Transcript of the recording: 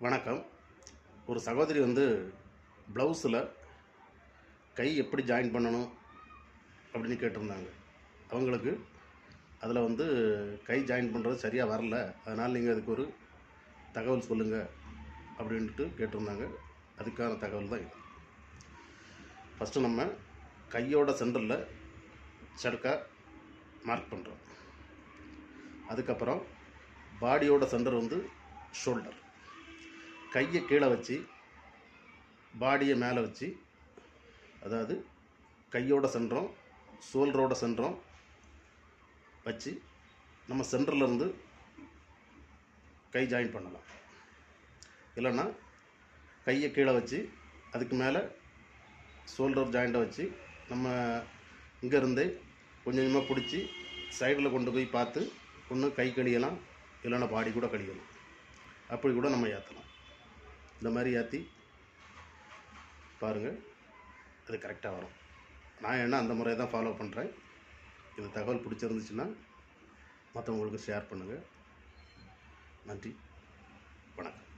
வணக்கம். ஒரு சகோதரி ப்ளவுஸில் கை எப்படி ஜாயின் பண்ணணும் அப்படின்னு கேட்டிருந்தாங்க. அவங்களுக்கு அதில் கை ஜாயின் பண்ணுறது சரியாக வரல, அதனால் நீங்கள் அதுக்கு ஒரு தகவல் சொல்லுங்கள் அப்படின்ட்டு கேட்டிருந்தாங்க. அதுக்கான தகவல் தான் இது. ஃபஸ்ட்டு நம்ம கையோட சென்டரில் சர்க்காக மார்க் பண்ணுறோம். அதுக்கப்புறம் பாடியோட சென்டர் ஷோல்டர். கையை கீழே வச்சு பாடியை மேலே வச்சு, அதாவது கையோட சென்றம் ஷோல்டரோட சென்றம் வச்சு நம்ம சென்டர்லேருந்து கை ஜாயின் பண்ணலாம். இல்லைன்னா கையை கீழே வச்சு அதுக்கு மேலே ஷோல்டர் ஜாயிண்ட்டை வச்சு நம்ம இங்கேருந்தே கொஞ்சம் கொஞ்சமாக பிடிச்சி சைடில் கொண்டு போய் பார்த்து ஒன்று கை கழியலாம், இல்லைன்னா பாடி கூட கழியலாம். அப்படி கூட நம்ம ஏற்றலாம். இந்த மாதிரி ஏற்றி பாருங்கள், அது கரெக்டாக வரும். நான் அந்த முறையை தான் ஃபாலோ பண்ணுறேன். இந்த தகவல் பிடிச்சிருந்துச்சுன்னா மற்றவங்களுக்கு ஷேர் பண்ணுங்கள். நன்றி, வணக்கம்.